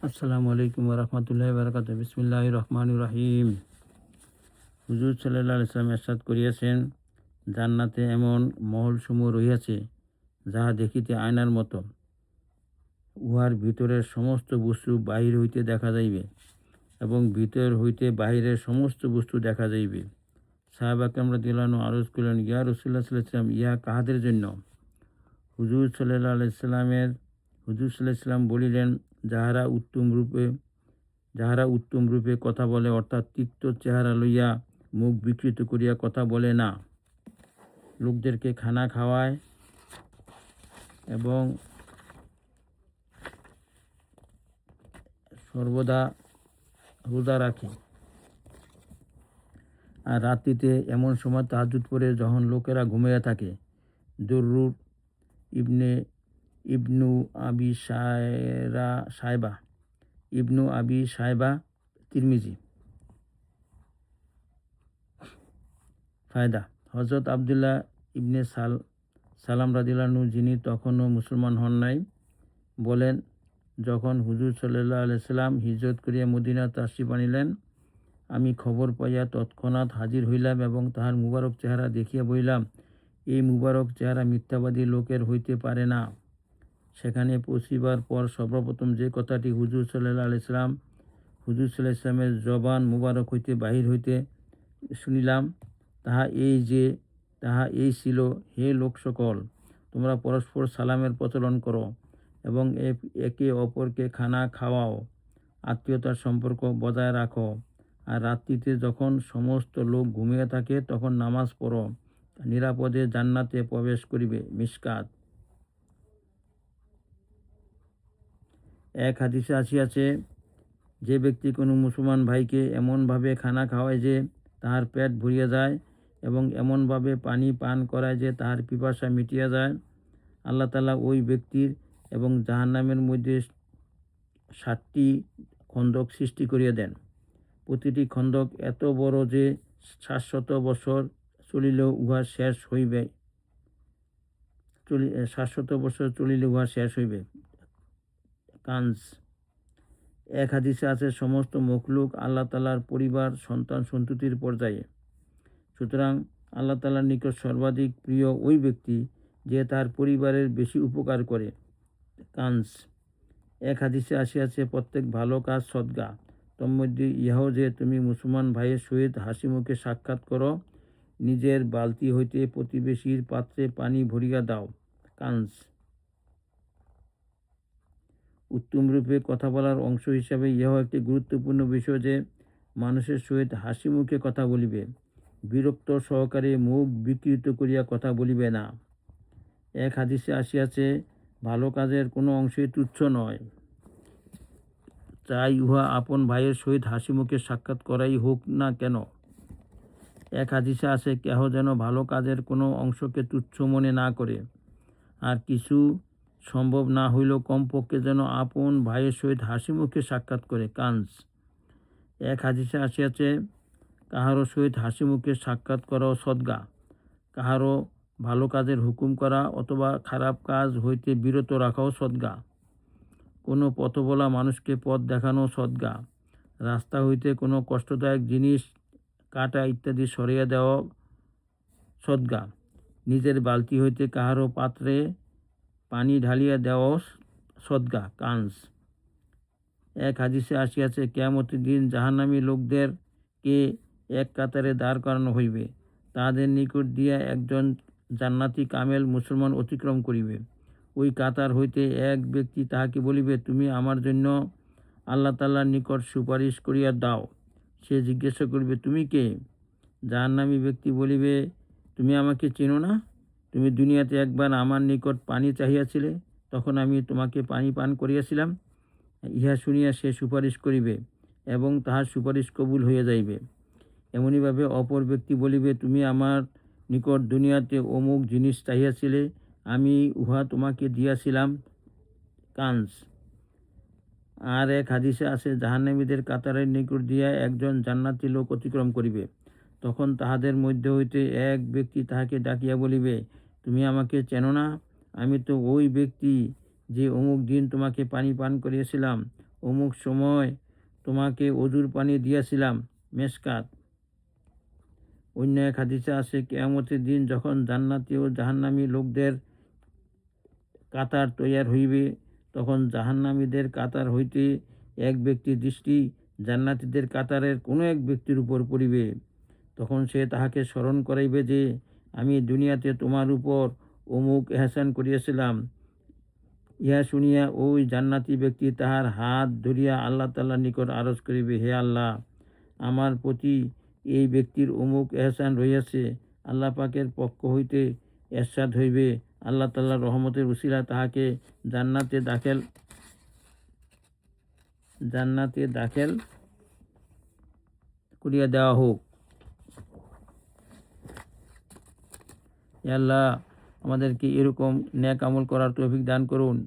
আসসালামু আলাইকুম রহমতুল্লাহ বারকাত বিসমিল্লাহ রহমান রাহিম। হুজুর সাল্লাল্লাহু আলাইহি সাল্লাম ইরশাদ করিয়াছেন, জান্নাতে এমন মহলসমূহ রহিয়াছে, যাহা দেখিতে আয়নার মতো। উহার ভিতরের সমস্ত বস্তু বাহির হইতে দেখা যাইবে এবং ভিতর হইতে বাহিরের সমস্ত বস্তু দেখা যাইবে। সাহাবা কেরাম রাদিয়াল্লাহু আনহু আরজ করিলেন, ইয়া রাসূলুল্লাহ সাল্লাল্লাহু আলাইহি ওয়াসাল্লাম, ইহা কাহাদের জন্য? হুজুর সাল্লাল্লাহু আলাইহি সাল্লাম বলিলেন, যাহারা উত্তম রূপে কথা বলে, অর্থাৎ তিক্ত চেহারা লইয়া মুখ বিকৃত করিয়া কথা বলে না, লোকদেরকে খানা খাওয়ায় এবং সর্বদা রোজা রাখে। আর রাত্রিতে এমন সময় তাহাজ্জুদ পড়ে যখন লোকেরা ঘুমাইয়া থাকে। দুররুর ইবনে ইবনু আবি সায়বা ইবনু আবি সায়বা তিরমিজি। ফায়দা: হযরত আব্দুল্লাহ ইবনে সালাম রাদিয়াল্লাহু আনহু, যিনি তখনও মুসলমান হন নাই, বলেন, যখন হুজুর সাল্লাল্লাহু আলাইহি সাল্লাম হিজরত করিয়া মদিনা তাশরিফ আনিলেন, আমি খবর পাইয়া তৎক্ষণাৎ হাজির হইলাম এবং তাহার মুবারক চেহারা দেখিয়া বলিলাম, এই মুবারক চেহারা মিথ্যাবাদী লোকের হইতে পারে না। সেখানে পৌঁছিবার পর সর্বপ্রথম যে কথাটি হুজুর সাল্লাল্লাহু আলাইহি সাল্লামের জবান মুবারক হইতে বাহির হইতে শুনিলাম, তাহা এই ছিল, হে লোক সকল, তোমরা পরস্পর সালামের প্রচলন করো এবং একে অপরকে খানা খাওয়াও, আত্মীয়তার সম্পর্ক বজায় রাখো, আর রাত্রিতে যখন সমস্ত লোক ঘুমিয়ে থাকে তখন নামাজ পড়ো, নিরাপদে জান্নাতে প্রবেশ করিবে। মিশকাত। এক হাদিসে আসিয়াছে, যে ব্যক্তি কোনো মুসলমান ভাইকে এমনভাবে খানা খাওয়ায় যে তাহার পেট ভরিয়া যায় এবং এমনভাবে পানি পান করায় যে তাহার পিপাসা মিটিয়া যায়, আল্লাহ তাআলা ওই ব্যক্তির এবং জাহান্নামের মধ্যে 7টি খন্দক সৃষ্টি করিয়া দেন। প্রতিটি খন্দক এত বড় যে 700 বছর চলিলেও উহা শেষ হইবে 700 বছর চলিলে উহা শেষ হইবে। কানজ। এক হাদিসে আছে, সমস্ত মখলুক আল্লাহ তাআলার পরিবার, সন্তান সন্ততির পর্যায়ে। সুতরাং আল্লাহ তাআলার নিকট সর্বাধিক প্রিয় ওই ব্যক্তি যে তার পরিবারের বেশি উপকার করে। কানজ। এক হাদিসে আসিয়াছে, প্রত্যেক ভালো কাজ সদকা, তন্মধ্যে ইহাও যে তুমি মুসলমান ভাইয়ের সহিত হাসি মুখে সাক্ষাৎ করো, নিজের বালতি হইতে প্রতিবেশীর পাত্রে পানি ভরিয়া দাও। কানজ। উত্তম রূপে কথা বলার অংশ হিসাবে ইহাও একটি গুরুত্বপূর্ণ বিষয় যে মানুষের সহিত হাসি মুখে কথা বলিবে, বিরক্ত সহকারে মুখ বিকৃত করিয়া কথা বলিবে না। এক হাদিসে আসিয়াছে, ভালো কাজের কোনো অংশই তুচ্ছ নয়, চাই উহা আপন ভাইয়ের সহিত হাসি মুখে সাক্ষাৎ করাই হোক না কেন। এক হাদিসে আছে, কেহ যেন ভালো কাজের কোনো অংশকে তুচ্ছ মনে না করে, আর কিছু সম্ভব না হইলেও কমপক্ষে যেন আপন ভাইয়ের সহিত হাসি মুখে সাক্ষাৎ করে। কানজ। এক হাদিসে আসিয়াছে, কাহারও সহিত হাসি মুখে সাক্ষাৎ করাও সদকা, কাহারও ভালো কাজের হুকুম করা অথবা খারাপ কাজ হইতে বিরত রাখাও সদকা, কোনো পথবলা মানুষকে পথ দেখানো সদকা, রাস্তা হইতে কোনো কষ্টদায়ক জিনিস, কাটা ইত্যাদি সরিয়ে দেওয়া সদকা, নিজের বালতি হইতে কাহারও পাত্রে পানি ঢালিয়া দেওয়াও সদকা। কানজ। এক হাদিসে আসিয়াছে, কিয়ামতের দিন জাহান্নামী লোকদেরকে এক কাতারে দাঁড় করানো হইবে, তাহাদের নিকট দিয়া একজন জান্নাতি কামেল মুসলমান অতিক্রম করিবে। ওই কাতার হইতে এক ব্যক্তি তাহাকে বলিবে, তুমি আমার জন্য আল্লাহ তাআলার নিকট সুপারিশ করিয়া দাও। সে জিজ্ঞাসা করিবে, তুমি কে? জাহান্নামী ব্যক্তি বলিবে, তুমি আমাকে চেনো না? তুমি দুনিয়াতে একবার আমার নিকট পানি চাহিয়াছিলে, তখন আমি তোমাকে পানি পান করিয়াছিলাম। ইহা শুনিয়া সে সুপারিশ করিবে এবং তাহার সুপারিশ কবুল হইয়া যাইবে। এমনিভাবে অপর ব্যক্তি বলিবে, তুমি আমার নিকট দুনিয়াতে অমুক জিনিস চাহিয়াছিলে, আমি উহা তোমাকে দিয়াছিলাম। কানজ। আর এক হাদিসে আছে, জাহান্নামীদের কাতারের নিকট দিয়া একজন জান্নাতি লোক অতিক্রম করিবে, তখন তাহাদের মধ্যে হইতে এক ব্যক্তি তাহাকে ডাকিয়া বলিবে, তুমি আমাকে চেনো না? আমি তো ওই ব্যক্তি যে অমুক দিন তোমাকে পানি পান করিয়েছিলাম। অমুক সময় তোমাকে অজুর পানি দিয়েছিলাম। মেশকাত। অন্য এক হাদিসে আছে, কিয়ামতের দিন যখন জান্নাতি ও জাহান্নামী লোকদের কাতার তৈয়ার হইবে, তখন জাহান্নামীদের কাতার হইতে এক ব্যক্তির দৃষ্টি জান্নাতীদের কাতারের কোনো এক ব্যক্তির উপর পড়িবে। তখন সে তাহাকে স্মরণ করাইবে যে, আমি দুনিয়াতে তোমার উপর অমুক এহসান করিয়াছিলাম। ইহা শুনিয়া ওই জান্নাতি ব্যক্তি তাহার হাত ধরিয়া আল্লাহ তাআলার নিকট আরজ করিবে, হে আল্লাহ, আমার প্রতি এই ব্যক্তির অমুক এহসান রহিয়াছে। আল্লাহ পাকের পক্ষ হইতে এরশাদ হইবে, আল্লাহ তাআলার রহমতের উসিলায় তাহাকে জান্নাতে দাখিল করিয়া দেওয়া হোক। হে আল্লাহ, আমাদেরকে এরকম নেক আমল করার তৌফিক দান করুন।